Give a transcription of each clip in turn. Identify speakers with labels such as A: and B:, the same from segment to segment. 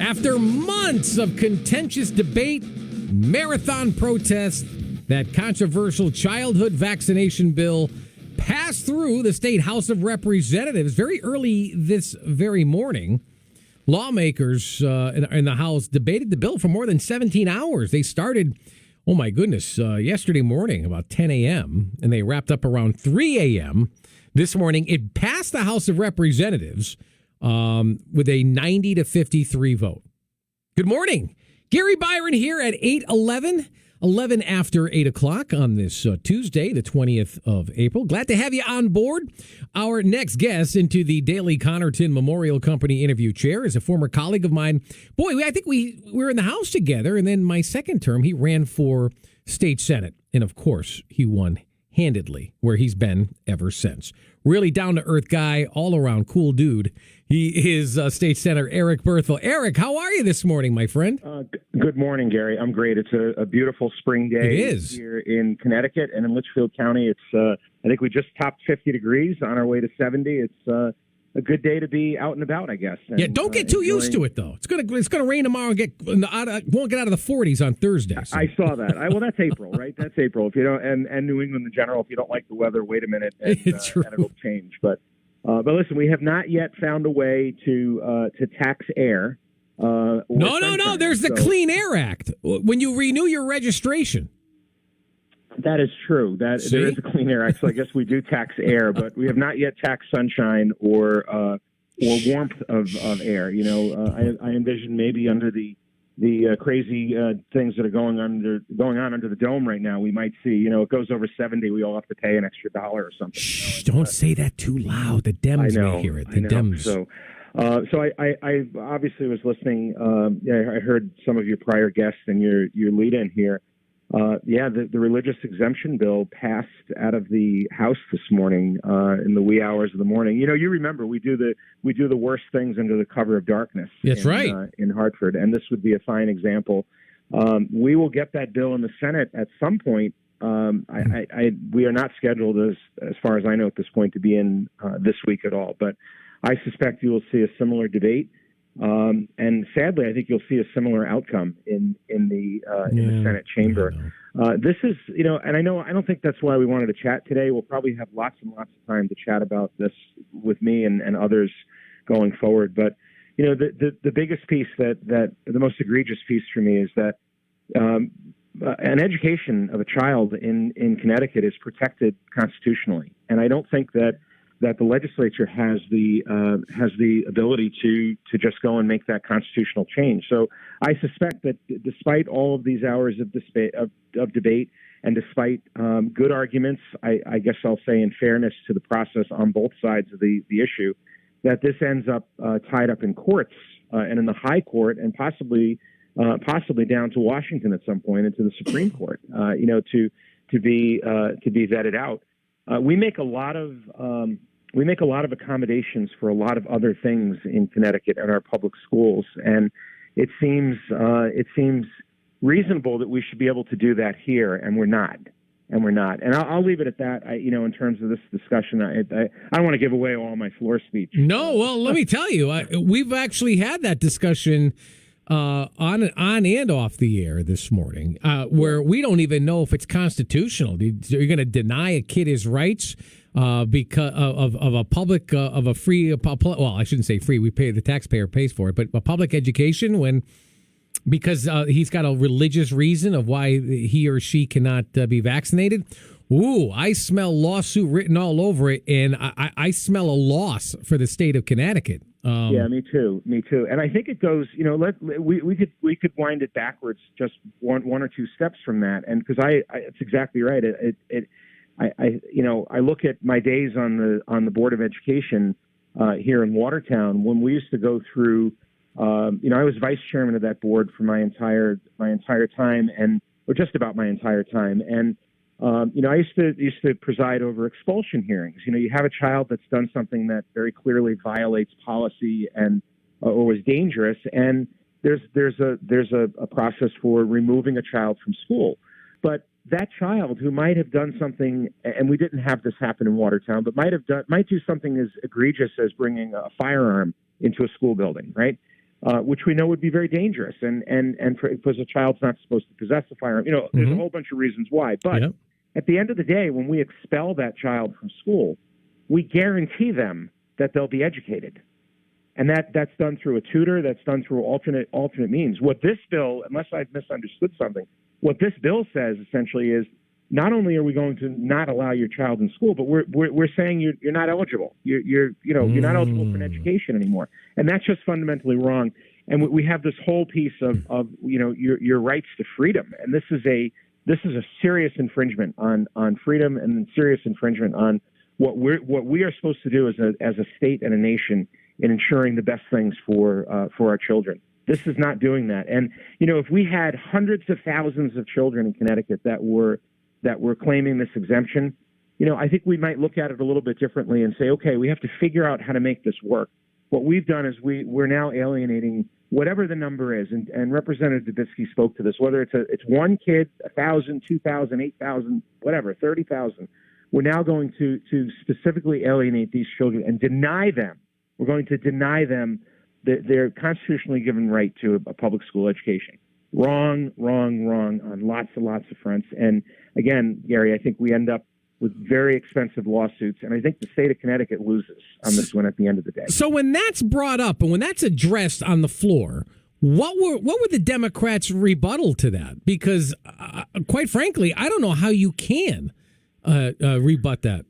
A: After months of contentious debate, marathon protest, that controversial childhood vaccination bill passed through the state House of Representatives very early this very morning. Lawmakers in the House debated the bill for more than 17 hours. They started, oh my goodness, yesterday morning about 10 a.m. and they wrapped up around 3 a.m. this morning. It passed the House of Representatives with a 90-53 vote. Good morning. Gary Byron here at 8:11, 11 after 8 o'clock on this Tuesday, the 20th of April. Glad to have you on board. Our next guest into the Daily Connerton Memorial Company interview chair is a former colleague of mine. Boy, I think we were in the House together, and then my second term, he ran for state Senate. And, of course, he won handedly, where he's been ever since. Really down-to-earth guy, all-around cool dude. He is State Senator Eric Berthel. Eric, how are you this morning, my friend?
B: Good morning, Gary. I'm great. It's a beautiful spring day.
A: It is.
B: Here in Connecticut and in Litchfield County. It's I think we just topped 50 degrees on our way to 70. It's a good day to be out and about, I guess. And,
A: don't get too used to it, though. It's gonna rain tomorrow and won't get out of the 40s on Thursday. So.
B: I saw that. Well, that's April, right? That's April. If you don't, and New England in general, if you don't like the weather, wait a minute, and it'll change. But listen, we have not yet found a way to tax air.
A: No. There's the Clean Air Act. When you renew your registration.
B: That is true. There is a Clean Air Act, so I guess we do tax air, but we have not yet taxed sunshine or warmth of air. You know, I envision maybe under the crazy things that are going on under the dome right now, we might see. You know, it goes over 70, we all have to pay an extra $1 or something.
A: Shh! Don't say that too loud. The Dems may hear it. The Dems.
B: So I obviously was listening. I heard some of your prior guests and your lead-in here. The religious exemption bill passed out of the House this morning in the wee hours of the morning. You know, you remember we do the worst things under the cover of darkness.
A: That's right.
B: In Hartford, and this would be a fine example. We will get that bill in the Senate at some point. We are not scheduled, as far as I know at this point, to be in this week at all. But I suspect you will see a similar debate. And sadly, I think you'll see a similar outcome in the Senate chamber. This is, and I don't think that's why we wanted to chat today. We'll probably have lots and lots of time to chat about this with me and others going forward. But, the biggest piece that the most egregious piece for me is that an education of a child in Connecticut is protected constitutionally. And I don't think that the legislature has the ability to just go and make that constitutional change. So I suspect that despite all of these hours of debate and despite good arguments, I guess I'll say in fairness to the process on both sides of the issue, that this ends up tied up in courts and in the high court and possibly down to Washington at some point into the Supreme Court, to be vetted out. We make a lot of accommodations for a lot of other things in Connecticut at our public schools, and it seems reasonable that we should be able to do that here, and we're not. And I'll leave it at that. In terms of this discussion, I don't want to give away all my floor speech.
A: No, well, let me tell you, we've actually had that discussion on and off the air this morning, where we don't even know if it's constitutional. You're going to deny a kid his rights because of a public of a free. Well, I shouldn't say free. The taxpayer pays for it, but a public education because he's got a religious reason of why he or she cannot be vaccinated. Ooh, I smell lawsuit written all over it, and I smell a loss for the state of Connecticut.
B: Yeah, me too. And I think it goes, we could wind it backwards just one or two steps from that. And because it's exactly right. I look at my days on the Board of Education here in Watertown when we used to go through. I was vice chairman of that board for my entire time, or just about my entire time, and I used to preside over expulsion hearings. You have a child that's done something that very clearly violates policy and or was dangerous, and there's a process for removing a child from school. But that child who might have done something, and we didn't have this happen in Watertown, but might do something as egregious as bringing a firearm into a school building, right? which we know would be very dangerous. Because a child's not supposed to possess a firearm. There's a whole bunch of reasons why. But at the end of the day, when we expel that child from school, we guarantee them that they'll be educated. And that's done through a tutor, that's done through alternate means. What this bill, unless I've misunderstood something, what this bill says essentially is not only are we going to not allow your child in school, but we're saying you're not eligible. You're not eligible for an education anymore. And that's just fundamentally wrong. And we have this whole piece of your rights to freedom. And this is a serious infringement on freedom and serious infringement on what we are supposed to do as a state and a nation in ensuring the best things for our children. This is not doing that. And if we had hundreds of thousands of children in Connecticut that were claiming this exemption, I think we might look at it a little bit differently and say, okay, we have to figure out how to make this work. What we've done is we're now alienating whatever the number is, and Representative Dubitzky spoke to this, whether it's one kid, 1,000, 2,000, 8,000, whatever, 30,000. We're now going to specifically alienate these children and deny them. We're going to deny them their constitutionally given right to a public school education. Wrong on lots and lots of fronts. And again, Gary, I think we end up with very expensive lawsuits, and I think the state of Connecticut loses on this one at the end of the day.
A: So when that's brought up and when that's addressed on the floor, what were the Democrats' rebuttal to that? Because quite frankly, I don't know how you can rebut that.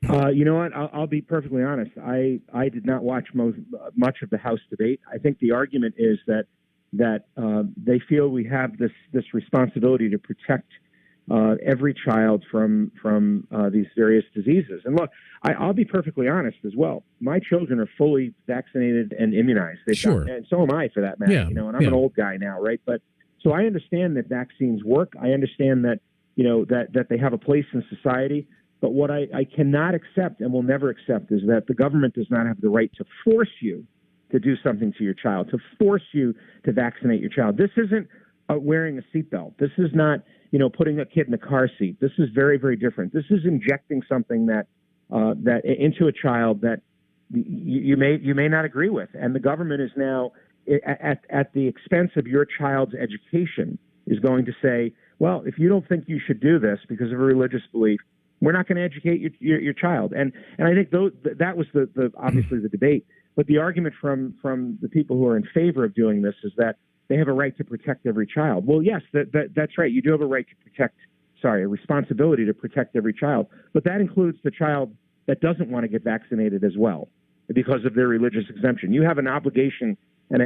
B: You know what? I'll be perfectly honest. I did not watch much of the House debate. I think the argument is that they feel we have this responsibility to protect every child from these various diseases. And look, I'll be perfectly honest as well. My children are fully vaccinated and immunized.
A: Sure.
B: And so am I, for that matter.
A: Yeah.
B: And I'm an old guy now, right? But so I understand that vaccines work. I understand that that they have a place in society. But what I cannot accept and will never accept is that the government does not have the right to force you to do something to your child, to force you to vaccinate your child. This isn't wearing a seatbelt. This is not, putting a kid in a car seat. This is very, very different. This is injecting something that into a child that you may not agree with. And the government is now, at the expense of your child's education, is going to say, well, if you don't think you should do this because of a religious belief, we're not going to educate your child. And I think that was the obviously the debate. But the argument from the people who are in favor of doing this is that they have a right to protect every child. Well, yes, that's right. You do have a right to a responsibility to protect every child. But that includes the child that doesn't want to get vaccinated as well because of their religious exemption. You have an obligation and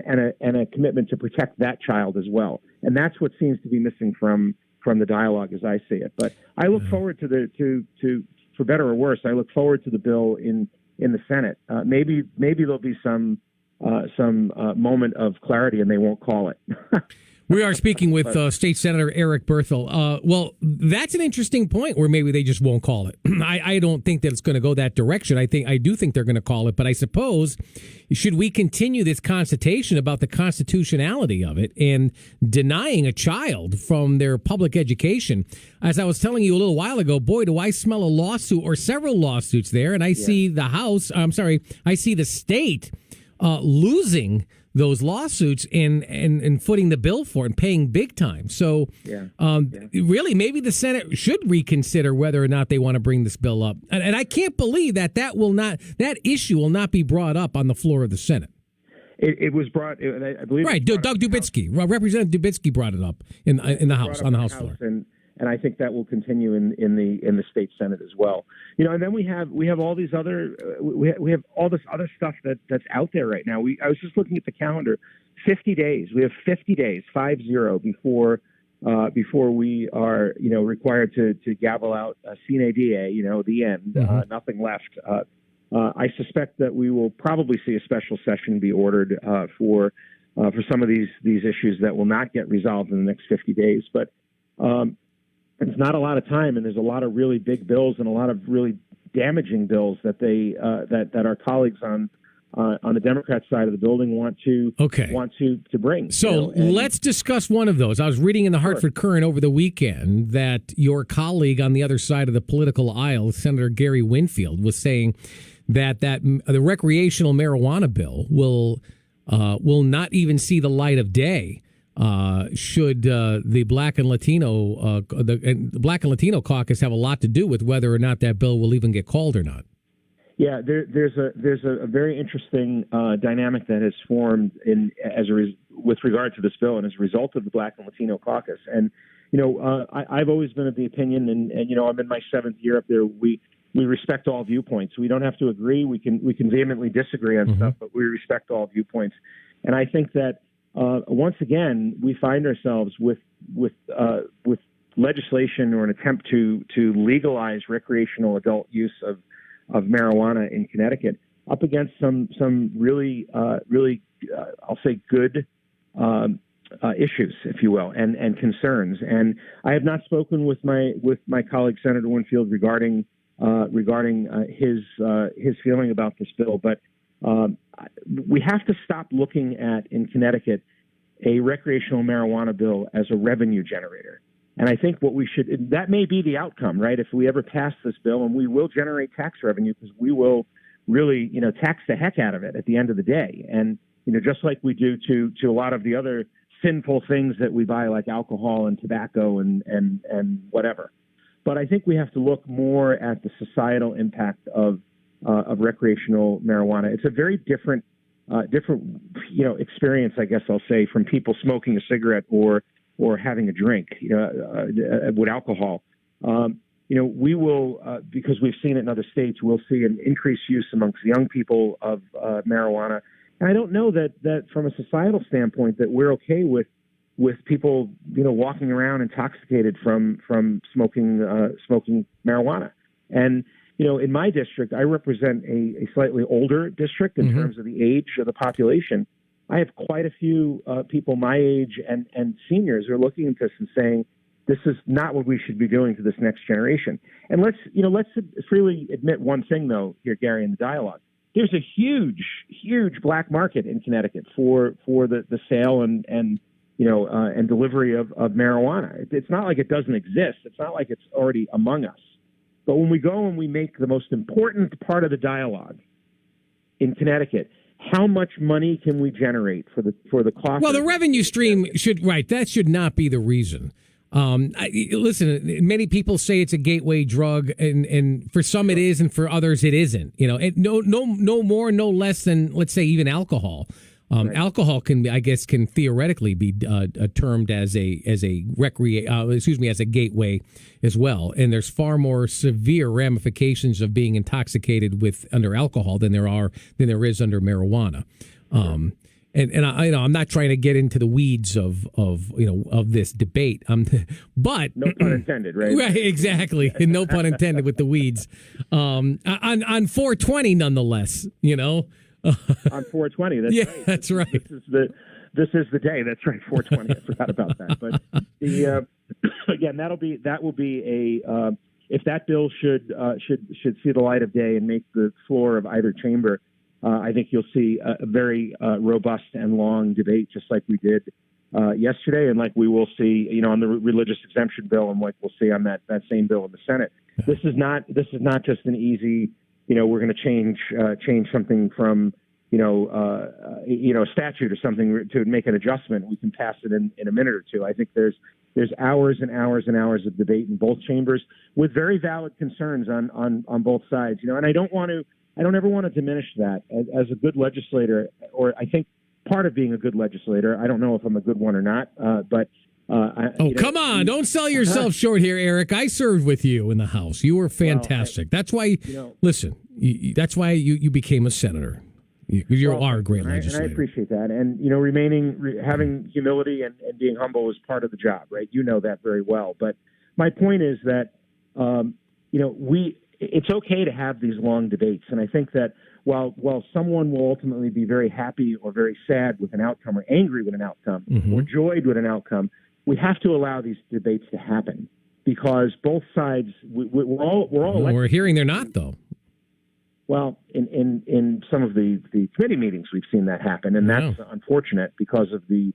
B: a commitment to protect that child as well. And that's what seems to be missing from the dialogue as I see it. But I look forward to for better or worse, I look forward to the bill in the Senate. Maybe there'll be some moment of clarity and they won't call it.
A: We are speaking with State Senator Eric Berthel. Well, that's an interesting point where maybe they just won't call it. I don't think that it's going to go that direction. I do think they're going to call it. But I suppose, should we continue this consultation about the constitutionality of it and denying a child from their public education? As I was telling you a little while ago, boy, do I smell a lawsuit or several lawsuits there. And I see I see the state losing those lawsuits and footing the bill for it and paying big time. So really, maybe the Senate should reconsider whether or not they want to bring this bill up. And I can't believe that issue will not be brought up on the floor of the Senate.
B: It was brought, I believe.
A: Right, Doug Dubitzky, Representative Dubitzky brought it up in the House, on the House floor.
B: And I think that will continue in the state Senate as well. And then we have all these other we have all this other stuff that's out there right now. I was just looking at the calendar. 50 days. We have 50 days, 50 before we are required to gavel out sine die, the end. Nothing left. I suspect that we will probably see a special session be ordered for some of these issues that will not get resolved in the next 50 days. But it's not a lot of time, and there's a lot of really big bills and a lot of really damaging bills that that our colleagues on the Democrat side of the building want to bring.
A: So let's discuss one of those. I was reading in the Hartford Courant over the weekend that your colleague on the other side of the political aisle, Senator Gary Winfield, was saying that the recreational marijuana bill will will not even see the light of day should the Black and Latino the Black and Latino caucus have a lot to do with whether or not that bill will even get called or not.
B: Yeah, there's a very interesting dynamic that has formed with regard to this bill and as a result of the Black and Latino caucus. And I've always been of the opinion, and I'm in my 7th year up there. We respect all viewpoints. We don't have to agree. We can vehemently disagree on stuff, but we respect all viewpoints. And I think that once again we find ourselves with legislation or an attempt to legalize recreational adult use of marijuana in Connecticut up against some really I'll say good issues, if you will, and concerns. And I have not spoken with my colleague Senator Winfield regarding his feeling about this bill, but we have to stop looking at in Connecticut a recreational marijuana bill as a revenue generator. And I think that may be the outcome, right? If we ever pass this bill, and we will generate tax revenue because we will really, tax the heck out of it at the end of the day. And, just like we do to a lot of the other sinful things that we buy, like alcohol and tobacco and whatever. But I think we have to look more at the societal impact of recreational marijuana. It's a very different experience, I guess I'll say, from people smoking a cigarette or having a drink, with alcohol. We will, because we've seen it in other states, we'll see an increased use amongst young people of marijuana. And I don't know that from a societal standpoint that we're okay with people, walking around intoxicated from smoking marijuana. And, in my district, I represent a slightly older district in terms of the age of the population. I have quite a few people my age and seniors who are looking at this and saying, this is not what we should be doing to this next generation. And let's freely admit one thing, though, here, Gary, in the dialogue. There's a huge, huge black market in Connecticut for the sale and delivery of marijuana. It's not like it doesn't exist. It's not like it's already among us. But when we go and we make the most important part of the dialogue in Connecticut, how much money can we generate for the cost?
A: Well, the revenue stream that should not be the reason. Listen, many people say it's a gateway drug, and for some it is, and for others it isn't. No more, no less than, let's say, even alcohol. Right. Alcohol can theoretically be termed as a gateway as well. And there's far more severe ramifications of being intoxicated under alcohol than there is under marijuana. And I'm not trying to get into the weeds of this debate. But
B: no pun intended, right?
A: Right, exactly. And no pun intended with the weeds. On 420, nonetheless,
B: on 420, that's right.
A: Yeah, that's right.
B: This is the day. That's right, 420. I forgot about that. But again, that will be if that bill should see the light of day and make the floor of either chamber, I think you'll see a very robust and long debate, just like we did yesterday, and like we will see, on the religious exemption bill, and like we'll see on that same bill in the Senate. This is not just an easy. We're going to change something from, a statute or something to make an adjustment. We can pass it in a minute or two. I think there's hours and hours and hours of debate in both chambers with very valid concerns on both sides. And I don't ever want to diminish that as a good legislator, or I think part of being a good legislator. I don't know if I'm a good one or not, but.
A: Come on. Don't sell yourself short here, Eric. I served with you in the House. You were fantastic. That's why, listen, that's why you became a senator. You are a great legislator.
B: And I appreciate that. And, having humility and being humble is part of the job, right? You know that very well. But my point is that, it's okay to have these long debates. And I think that while someone will ultimately be very happy or very sad with an outcome, or angry with an outcome, or joyed with an outcome, we have to allow these debates to happen, because both sides,
A: we're hearing they're not, though.
B: Well, in some of the committee meetings, we've seen that happen, and that's unfortunate because of the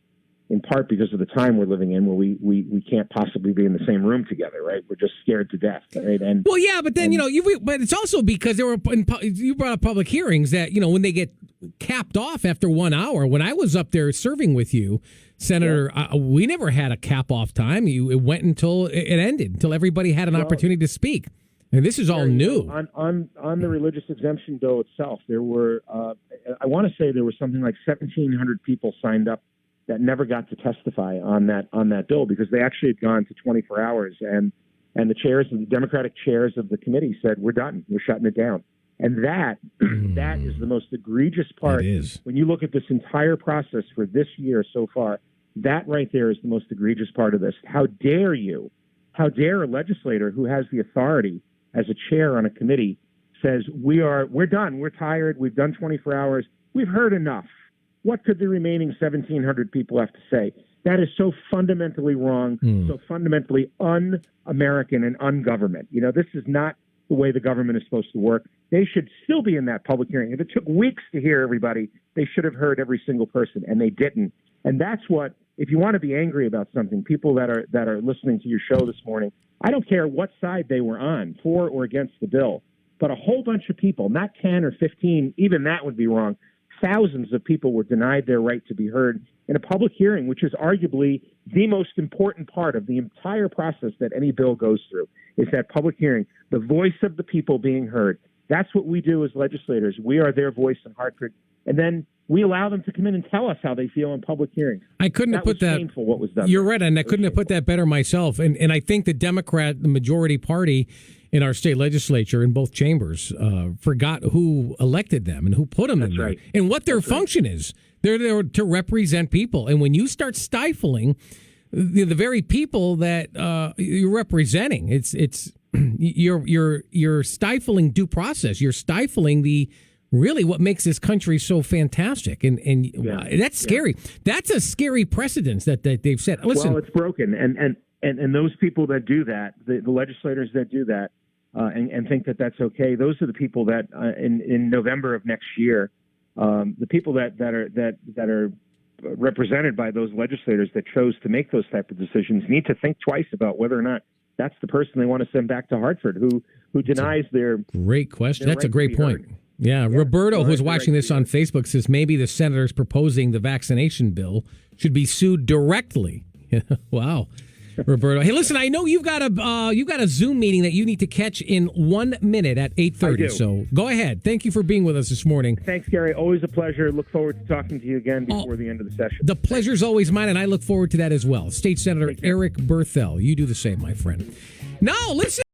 B: in part because of the time we're living in, where we can't possibly be in the same room together, right? We're just scared to death, right? And
A: well, yeah, but then but it's also because you brought up public hearings that when they get capped off after 1 hour. When I was up there serving with you, Senator, we never had a cap off time. It went until it ended, until everybody had an opportunity to speak. And this is all new.
B: On the religious exemption bill itself, there were, I want to say there was something like 1,700 people signed up that never got to testify on that bill because they actually had gone to 24 hours. And the Democratic chairs of the committee said, we're done. We're shutting it down. And that is the most egregious part.
A: It is.
B: When you look at this entire process for this year so far, that right there is the most egregious part of this. How dare a legislator who has the authority as a chair on a committee says, we're done. We're tired. We've done 24 hours. We've heard enough. What could the remaining 1,700 people have to say? That is so fundamentally wrong, so fundamentally un-American and ungovernment. This is not the way the government is supposed to work. They should still be in that public hearing. If it took weeks to hear everybody, they should have heard every single person, and they didn't. And that's what, if you want to be angry about something, people that are listening to your show this morning, I don't care what side they were on, for or against the bill, but a whole bunch of people, not 10 or 15, even that would be wrong. Thousands of people were denied their right to be heard in a public hearing, which is arguably the most important part of the entire process that any bill goes through, is that public hearing, the voice of the people being heard. That's what we do as legislators. We are their voice in Hartford. And then we allow them to come in and tell us how they feel in public hearings.
A: I couldn't have put that.
B: Painful what was done.
A: You're right, and I couldn't have put that better myself. And I think the majority party in our state legislature in both chambers forgot who elected them and who put them in there and what their function is. They're there to represent people. And when you start stifling the very people that you're representing, you're stifling due process. You're stifling really what makes this country so fantastic. And that's scary. That's a scary precedence that they've set. Listen,
B: well, it's broken. And those people that do that, the legislators that do that, and think that that's okay. Those are the people that in November of next year, the people that are represented by those legislators that chose to make those type of decisions need to think twice about whether or not that's the person they want to send back to Hartford who denies their
A: great question. That's a great point. Yeah, Roberto, who's watching this on Facebook, says maybe the senators proposing the vaccination bill should be sued directly. Wow. Roberto, hey, listen, I know you've got a Zoom meeting that you need to catch in 1 minute at 8:30. So go ahead. Thank you for being with us this morning.
B: Thanks, Gary. Always a pleasure. Look forward to talking to you again before the end of the session.
A: The pleasure's always mine, and I look forward to that as well. State Senator Eric Berthel, you do the same, my friend. Now, listen.